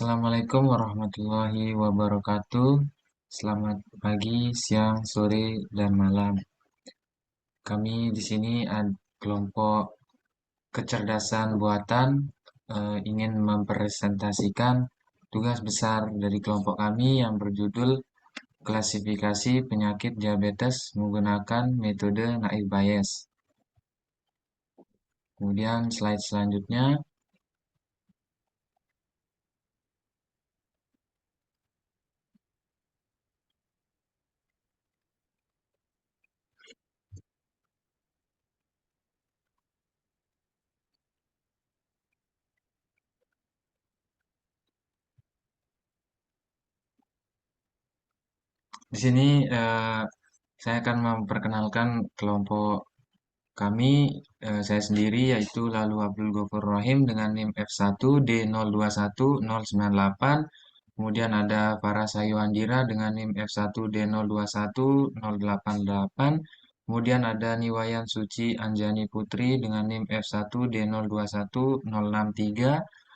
Assalamualaikum warahmatullahi wabarakatuh. Selamat pagi, siang, sore, dan malam. Kami di sini kelompok kecerdasan buatan ingin mempresentasikan tugas besar dari kelompok kami yang berjudul klasifikasi penyakit diabetes menggunakan metode Naïve Bayes. Kemudian slide selanjutnya. Di sini saya akan memperkenalkan kelompok kami, saya sendiri yaitu Lalu Abdul Ghafur Rahim dengan NIM F1 D021098. Kemudian ada Farah Sayu Andira dengan NIM F1 D021088. Kemudian ada Niwayan Suci Anjani Putri dengan NIM F1 D021063.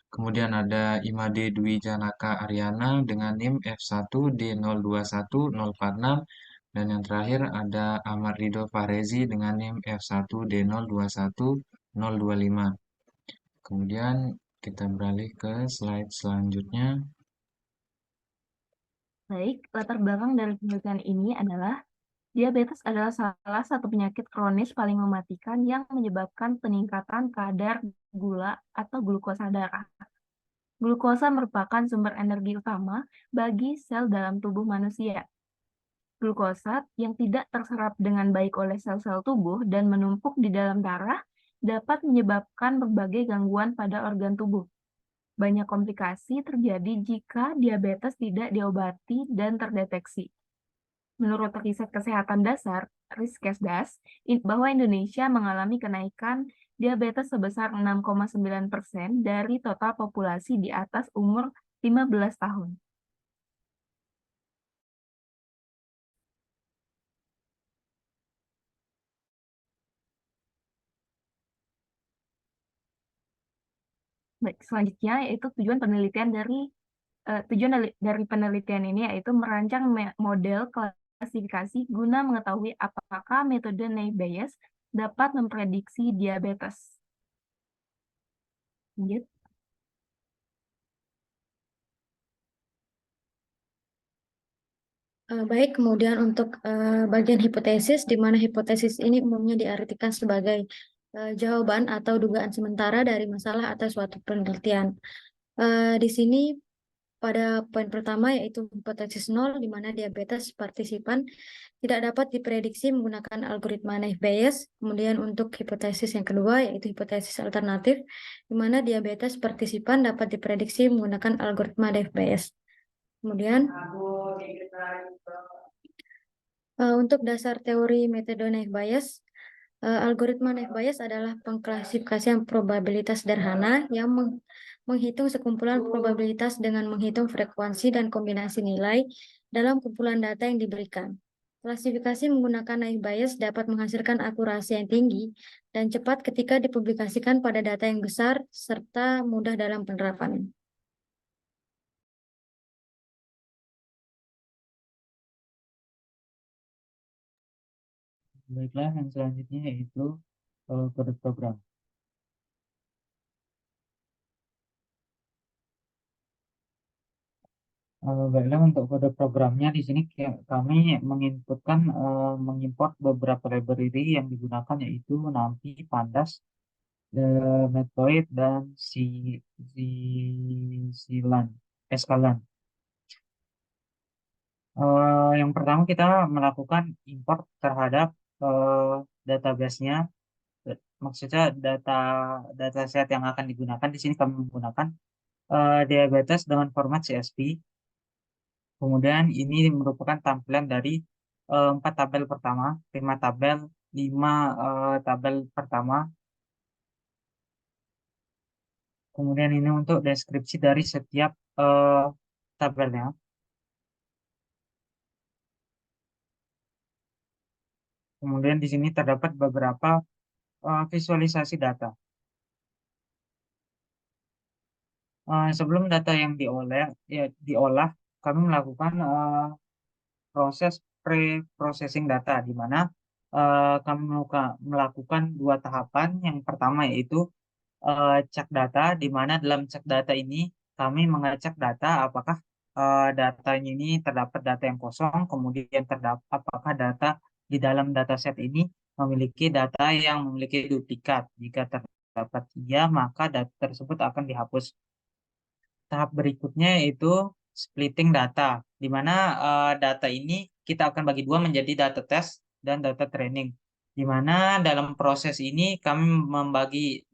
Kemudian ada Imade Dwi Janaka Aryana dengan NIM F1 D021046. Dan yang terakhir ada Ahmad Ridho Fahrezi dengan NIM F1 D021025. Kemudian kita beralih ke slide selanjutnya. Baik, latar belakang dari penelitian ini adalah diabetes adalah salah satu penyakit kronis paling mematikan yang menyebabkan peningkatan kadar gula atau glukosa darah. Glukosa merupakan sumber energi utama bagi sel dalam tubuh manusia. Glukosa yang tidak terserap dengan baik oleh sel-sel tubuh dan menumpuk di dalam darah dapat menyebabkan berbagai gangguan pada organ tubuh. Banyak komplikasi terjadi jika diabetes tidak diobati dan terdeteksi. Menurut riset kesehatan dasar, Riskesdas, bahwa Indonesia mengalami kenaikan diabetes sebesar 6,9% dari total populasi di atas umur 15 tahun. Baik, selanjutnya yaitu tujuan dari penelitian ini yaitu merancang model klasifikasi guna mengetahui apakah metode Naïve Bayes dapat memprediksi diabetes. Lanjut. Baik, kemudian untuk bagian hipotesis, di mana hipotesis ini umumnya diartikan sebagai jawaban atau dugaan sementara dari masalah atau suatu penelitian. Di sini pada poin pertama yaitu hipotesis 0, di mana diabetes partisipan tidak dapat diprediksi menggunakan algoritma Naïve Bayes. Kemudian untuk hipotesis yang kedua yaitu hipotesis alternatif, di mana diabetes partisipan dapat diprediksi menggunakan algoritma Naïve Bayes. Kemudian untuk dasar teori metode Naïve Bayes, algoritma Naïve Bayes adalah pengklasifikasian probabilitas sederhana yang menghitung sekumpulan probabilitas dengan menghitung frekuensi dan kombinasi nilai dalam kumpulan data yang diberikan. Klasifikasi menggunakan Naïve Bayes dapat menghasilkan akurasi yang tinggi dan cepat ketika dipublikasikan pada data yang besar serta mudah dalam penerapan. Baiklah, yang selanjutnya yaitu kode program. Baiklah, untuk kode programnya di sini kami mengimport beberapa library yang digunakan yaitu NumPy, Pandas, Matplotlib, dan Escalan. Yang pertama kita melakukan import terhadap database-nya. Maksudnya dataset yang akan digunakan di sini kami menggunakan diabetes dengan format CSV. Kemudian ini merupakan tampilan dari 4 tabel pertama, 5 tabel pertama. Kemudian ini untuk deskripsi dari setiap tabelnya. Kemudian di sini terdapat beberapa visualisasi data. sebelum data yang diolah, kami melakukan proses pre-processing data, di mana kami melakukan dua tahapan. Yang pertama yaitu cek data, di mana dalam cek data ini kami mengecek data apakah datanya ini terdapat data yang kosong, kemudian terdapat apakah data di dalam dataset ini memiliki data yang memiliki duplikat. Jika terdapat iya, maka data tersebut akan dihapus. Tahap berikutnya yaitu splitting data, di mana data ini kita akan bagi dua menjadi data test dan data training. Di mana dalam proses ini kami membagi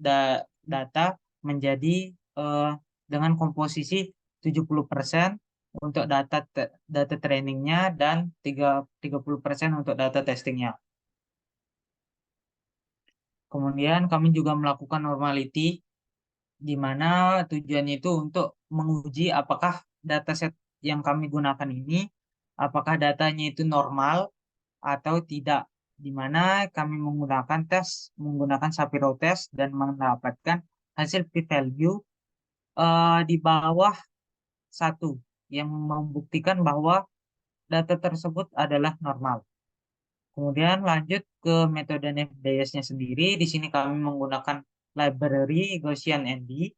data menjadi eh, dengan komposisi 70% untuk data trainingnya dan 30% untuk data testingnya. Kemudian kami juga melakukan normality, di mana tujuannya itu untuk menguji apakah dataset yang kami gunakan ini, apakah datanya itu normal atau tidak, di mana kami menggunakan Shapiro test dan mendapatkan hasil p-value di bawah satu, yang membuktikan bahwa data tersebut adalah normal. Kemudian lanjut ke metode NFDS-nya sendiri. Di sini kami menggunakan library Gaussian ND.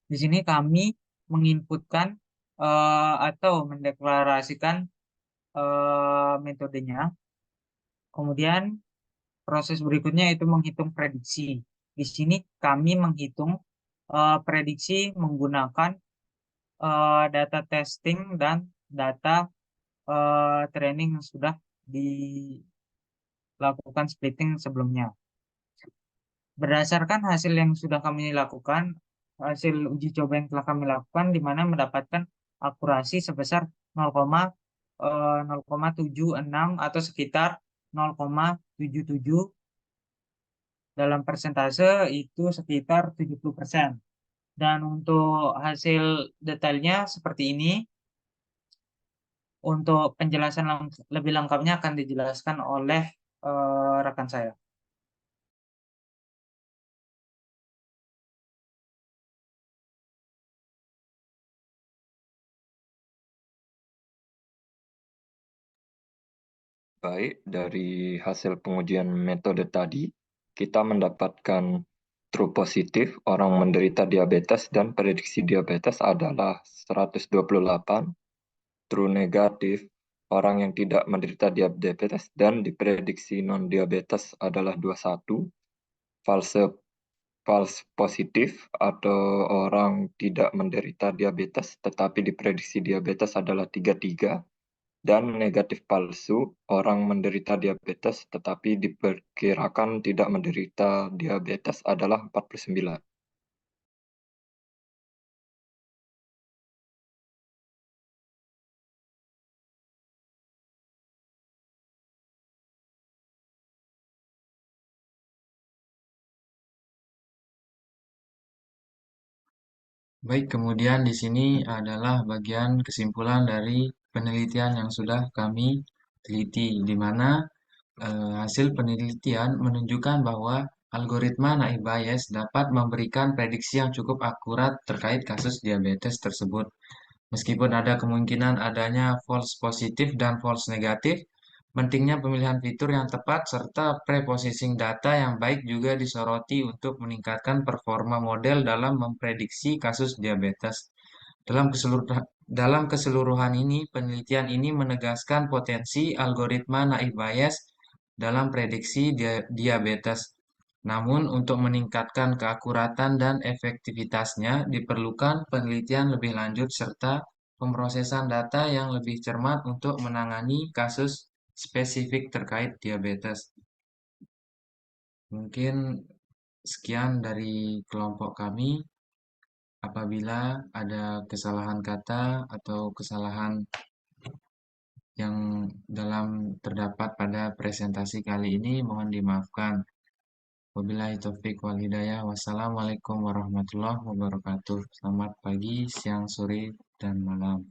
Di sini kami menginputkan atau mendeklarasikan metodenya. Kemudian proses berikutnya itu menghitung prediksi. Di sini kami menghitung prediksi menggunakan data testing dan data training yang sudah dilakukan splitting sebelumnya. Berdasarkan hasil yang sudah kami lakukan, hasil uji coba yang telah kami lakukan, di mana mendapatkan akurasi sebesar 0,76 atau sekitar 0,77, dalam persentase itu sekitar 70%. Dan untuk hasil detailnya seperti ini. Untuk penjelasan lebih lengkapnya akan dijelaskan oleh rekan saya. Baik, dari hasil pengujian metode tadi, kita mendapatkan true positif orang menderita diabetes dan prediksi diabetes adalah 128, true negatif orang yang tidak menderita diabetes dan diprediksi non-diabetes adalah 21, false positif atau orang tidak menderita diabetes tetapi diprediksi diabetes adalah 33, dan negatif palsu, orang menderita diabetes tetapi diperkirakan tidak menderita diabetes adalah 49. Baik, kemudian di sini adalah bagian kesimpulan dari penelitian yang sudah kami teliti, di mana hasil penelitian menunjukkan bahwa algoritma naive Bayes dapat memberikan prediksi yang cukup akurat terkait kasus diabetes tersebut. Meskipun ada kemungkinan adanya false positif dan false negatif, pentingnya pemilihan fitur yang tepat serta pre-processing data yang baik juga disoroti untuk meningkatkan performa model dalam memprediksi kasus diabetes. Dalam keseluruhan ini, penelitian ini menegaskan potensi algoritma naive Bayes dalam prediksi diabetes. Namun, untuk meningkatkan keakuratan dan efektivitasnya, diperlukan penelitian lebih lanjut serta pemrosesan data yang lebih cermat untuk menangani kasus spesifik terkait diabetes. Mungkin sekian dari kelompok kami. Apabila ada kesalahan kata atau kesalahan yang terdapat pada presentasi kali ini, mohon dimaafkan. Wabillahi taufik wal hidayah. Wassalamualaikum warahmatullahi wabarakatuh. Selamat pagi, siang, sore, dan malam.